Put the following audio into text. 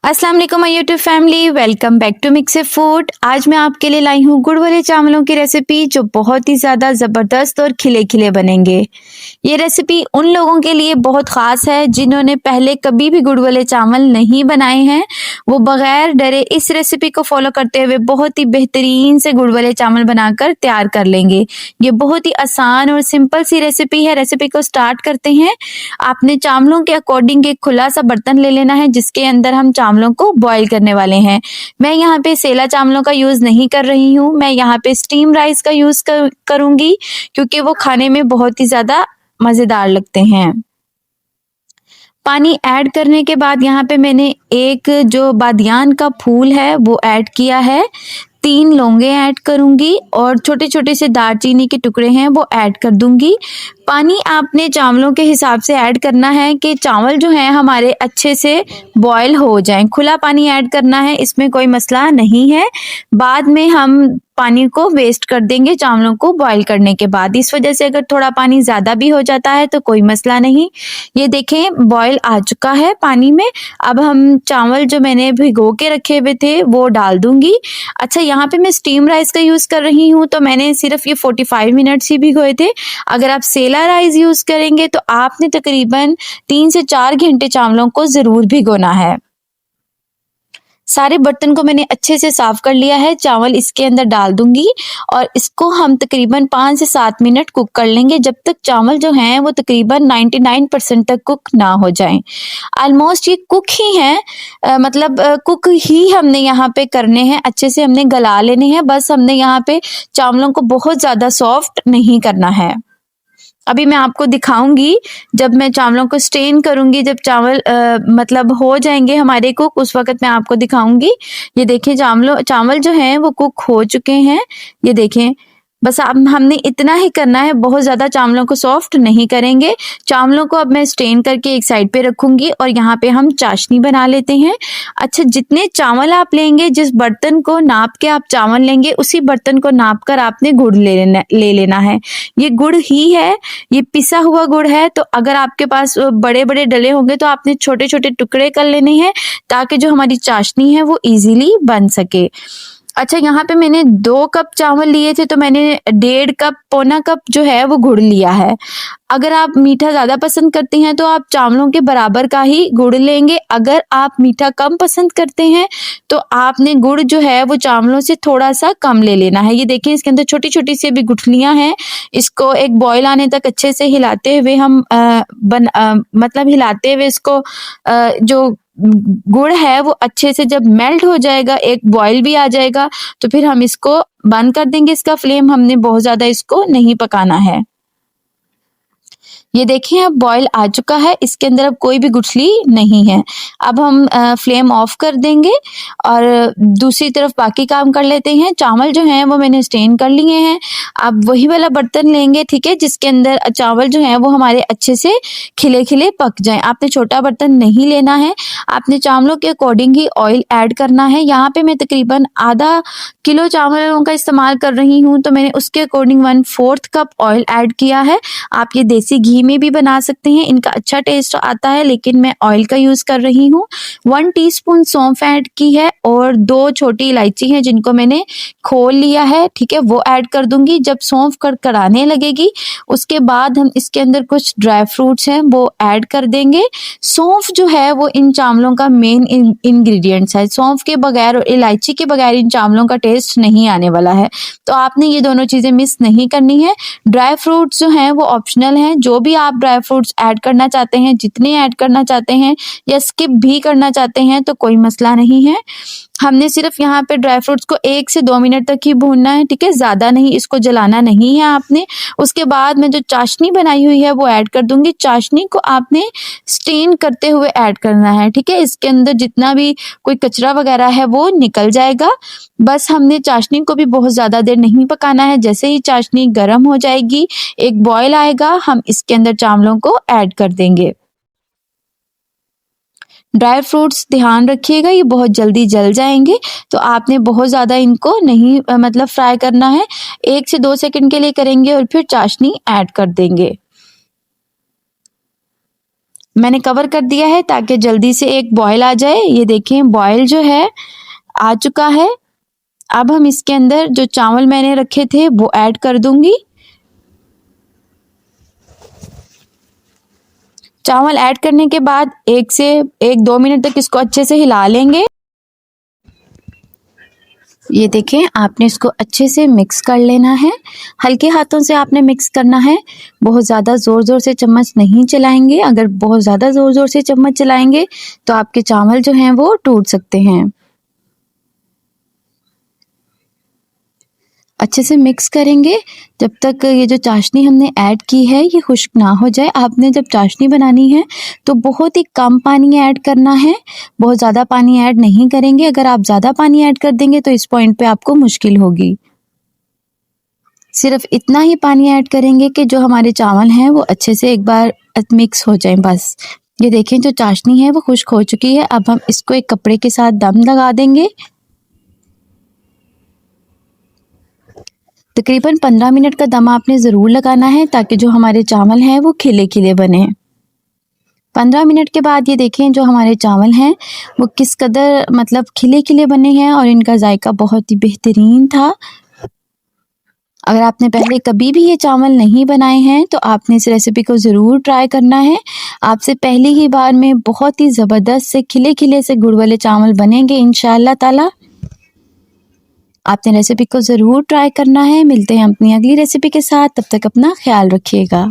अस्सलाम वालेकुम my YouTube family, welcome back to mix food. आज मैं आपके लिए लाई हूँ गुड़ वाले चावलों की रेसिपी जो बहुत ही ज़्यादा ज़बरदस्त और खिले खिले बनेंगे। ये रेसिपी उन लोगों के लिए बहुत ख़ास है जिन्होंने पहले कभी भी गुड़ वाले चावल नहीं बनाए हैं। वो बगैर डरे इस रेसिपी को फॉलो करते हुए बहुत ही बेहतरीन से गुड़ वाले चावल बनाकर तैयार कर लेंगे। ये बहुत ही आसान और सिंपल सी रेसिपी है। रेसिपी को स्टार्ट करते हैं। आपने चावलों के अकॉर्डिंग एक खुला सा बर्तन ले लेना है जिसके अंदर हम चावलों को बॉईल करने वाले हैं। मैं यहाँ पे सेला चावलों का यूज़ नहीं कर रही हूँ, मैं यहाँ पे स्टीम राइस का यूज़ करूँगी क्योंकि वो खाने में बहुत ही ज़्यादा मज़ेदार लगते हैं। पानी ऐड करने के बाद यहाँ पे मैंने एक जो बादियान का फूल है वो ऐड किया है, 3 लौंगे ऐड करूँगी और छोटे-छोटे से दालचीनी के टुकड़े हैं वो ऐड कर दूँगी। पानी आपने चावलों के हिसाब से ऐड करना है कि चावल जो हैं हमारे अच्छे से बॉयल हो जाएँ। खुला पानी ऐड करना है, इसमें कोई मसला नहीं है। बाद में हम पानी को वेस्ट कर देंगे चावलों को बॉयल करने के बाद। इस वजह से अगर थोड़ा पानी ज़्यादा भी हो जाता है तो कोई मसला नहीं। ये देखें बॉयल आ चुका है पानी में। अब हम चावल जो मैंने भिगो के रखे हुए थे वो डाल दूँगी। अच्छा, यहाँ पे मैं स्टीम राइस का यूज़ कर रही हूँ तो मैंने सिर्फ ये 45 मिनट्स ही भिगोए थे। अगर आप सेला राइस यूज़ करेंगे तो आपने तकरीबन 3 से 4 घंटे चावलों को ज़रूर भिगोना है। सारे बर्तन को मैंने अच्छे से साफ कर लिया है। चावल इसके अंदर डाल दूंगी और इसको हम तकरीबन 5 से 7 मिनट कुक कर लेंगे जब तक चावल जो हैं वो तकरीबन 99% तक कुक ना हो जाएं। ऑलमोस्ट ये कुक ही हैं, मतलब कुक ही हमने यहाँ पे करने हैं, अच्छे से हमने गला लेने हैं। बस हमने यहाँ पे चावलों को बहुत ज़्यादा सॉफ्ट नहीं करना है। अभी मैं आपको दिखाऊंगी जब मैं चावलों को स्ट्रेन करूंगी, जब चावल मतलब हो जाएंगे हमारे कुक, उस वक्त मैं आपको दिखाऊंगी। ये देखें चावल जो हैं वो कुक हो चुके हैं। ये देखें, बस अब हमने इतना ही करना है, बहुत ज़्यादा चावलों को सॉफ्ट नहीं करेंगे। चावलों को अब मैं स्ट्रेन करके एक साइड पे रखूंगी और यहाँ पे हम चाशनी बना लेते हैं। अच्छा, जितने चावल आप लेंगे, जिस बर्तन को नाप के आप चावल लेंगे उसी बर्तन को नाप कर आपने गुड़ ले लेना है। ये गुड़ ही है, ये पिसा हुआ गुड़ है। तो अगर आपके पास बड़े बड़े डले होंगे तो आपने छोटे छोटे टुकड़े कर लेने हैं ताकि जो हमारी चाशनी है वो इजीली बन सके। अच्छा, यहाँ पे मैंने 2 कप चावल लिए थे तो मैंने 1.5 कप पौना कप जो है वो गुड़ लिया है। अगर आप मीठा ज़्यादा पसंद करते हैं तो आप चावलों के बराबर का ही गुड़ लेंगे। अगर आप मीठा कम पसंद करते हैं तो आपने गुड़ जो है वो चावलों से थोड़ा सा कम ले लेना है। ये देखें, इसके अंदर छोटी छोटी सी भी गुठलियां हैं। इसको एक बॉयल आने तक अच्छे से हिलाते हुए हम मतलब हिलाते हुए इसको जो गुड़ है वो अच्छे से जब मेल्ट हो जाएगा, एक बॉयल भी आ जाएगा, तो फिर हम इसको बंद कर देंगे। इसका फ्लेम हमने बहुत ज़्यादा इसको नहीं पकाना है। ये देखिए, अब बॉयल आ चुका है, इसके अंदर अब कोई भी गुठली नहीं है। अब हम फ्लेम ऑफ कर देंगे और दूसरी तरफ बाकी काम कर लेते हैं। चावल जो हैं वो मैंने स्टेन कर लिए हैं। अब वही वाला बर्तन लेंगे, ठीक है, जिसके अंदर चावल जो हैं वो हमारे अच्छे से खिले खिले पक जाएं। आपने छोटा बर्तन नहीं लेना है, आपने चावलों के अकॉर्डिंग ही ऑयल ऐड करना है। यहाँ पे मैं तकरीबन आधा किलो चावलों का इस्तेमाल कर रही हूँ तो मैंने उसके अकॉर्डिंग 1/4 कप ऑयल ऐड किया है। आप ये देसी घी में भी बना सकते हैं, इनका अच्छा टेस्ट आता है, लेकिन मैं ऑयल का यूज़ कर रही हूँ। 1 टीस्पून सौंफ ऐड की है और 2 छोटी इलायची हैं जिनको मैंने खोल लिया है, ठीक है, वो ऐड कर दूंगी। जब सौंफ कड़कड़ाने लगेगी उसके बाद हम इसके अंदर कुछ ड्राई फ्रूट्स हैं वो ऐड कर देंगे। सौंफ जो है वो इन चावलों का मेन इंग्रेडिएंट्स है। सौंफ के बगैर और इलायची के बगैर इन चावलों का टेस्ट नहीं आने वाला है, तो आपने ये दोनों चीज़ें मिस नहीं करनी है। ड्राई फ्रूट्स जो हैं वो ऑप्शनल हैं, जो भी आप ड्राई फ्रूट्स ऐड करना चाहते हैं, जितने ऐड करना चाहते हैं या स्किप भी करना चाहते हैं तो कोई मसला नहीं है। हमने सिर्फ यहाँ पे ड्राई फ्रूट्स को 1 से 2 मिनट तक ही भूनना है, ठीक है, ज़्यादा नहीं, इसको जलाना नहीं है आपने। उसके बाद मैं जो चाशनी बनाई हुई है वो ऐड कर दूंगी। चाशनी को आपने स्टेन करते हुए ऐड करना है, ठीक है, इसके अंदर जितना भी कोई कचरा वगैरह है वो निकल जाएगा। बस हमने चाशनी को भी बहुत ज़्यादा देर नहीं पकाना है। जैसे ही चाशनी गर्म हो जाएगी, एक बॉयल आएगा, हम इसके अंदर चावलों को ऐड कर देंगे। ड्राई फ्रूट्स ध्यान रखिएगा, ये बहुत जल्दी जल जाएंगे, तो आपने बहुत ज़्यादा इनको नहीं मतलब फ्राई करना है। 1 से 2 सेकंड के लिए करेंगे और फिर चाशनी ऐड कर देंगे। मैंने कवर कर दिया है ताकि जल्दी से एक बॉयल आ जाए। ये देखें बॉयल जो है आ चुका है। अब हम इसके अंदर जो चावल मैंने रखे थे वो ऐड कर दूंगी। चावल ऐड करने के बाद 1 से 2 मिनट तक इसको अच्छे से हिला लेंगे। ये देखें आपने इसको अच्छे से मिक्स कर लेना है। हल्के हाथों से आपने मिक्स करना है, बहुत ज़्यादा ज़ोर ज़ोर से चम्मच नहीं चलाएंगे। अगर बहुत ज़्यादा ज़ोर ज़ोर से चम्मच चलाएंगे तो आपके चावल जो हैं वो टूट सकते हैं। अच्छे से मिक्स करेंगे जब तक ये जो चाशनी हमने ऐड की है ये खुश्क ना हो जाए। आपने जब चाशनी बनानी है तो बहुत ही कम पानी ऐड करना है, बहुत ज़्यादा पानी ऐड नहीं करेंगे। अगर आप ज़्यादा पानी ऐड कर देंगे तो इस पॉइंट पे आपको मुश्किल होगी। सिर्फ इतना ही पानी ऐड करेंगे कि जो हमारे चावल हैं वो अच्छे से एक बार मिक्स हो जाएं बस। ये देखें जो चाशनी है वो खुश्क हो चुकी है। अब हम इसको एक कपड़े के साथ दम लगा देंगे। तकरीबन 15 मिनट का दम आपने ज़रूर लगाना है ताकि जो हमारे चावल हैं वो खिले-खिले बने। 15 मिनट के बाद ये देखें जो हमारे चावल हैं वो किस कदर मतलब खिले-खिले बने हैं और इनका जायका बहुत ही बेहतरीन था। अगर आपने पहले कभी भी ये चावल नहीं बनाए हैं तो आपने इस रेसिपी को ज़रूर ट्राई करना है। आपसे पहली ही बार में बहुत ही ज़बरदस्त से खिले-खिले से गुड़ वाले चावल बनेंगे इंशाअल्लाह ताला। आपने रेसिपी को ज़रूर ट्राई करना है। मिलते हैं अपनी अगली रेसिपी के साथ, तब तक अपना ख्याल रखिएगा।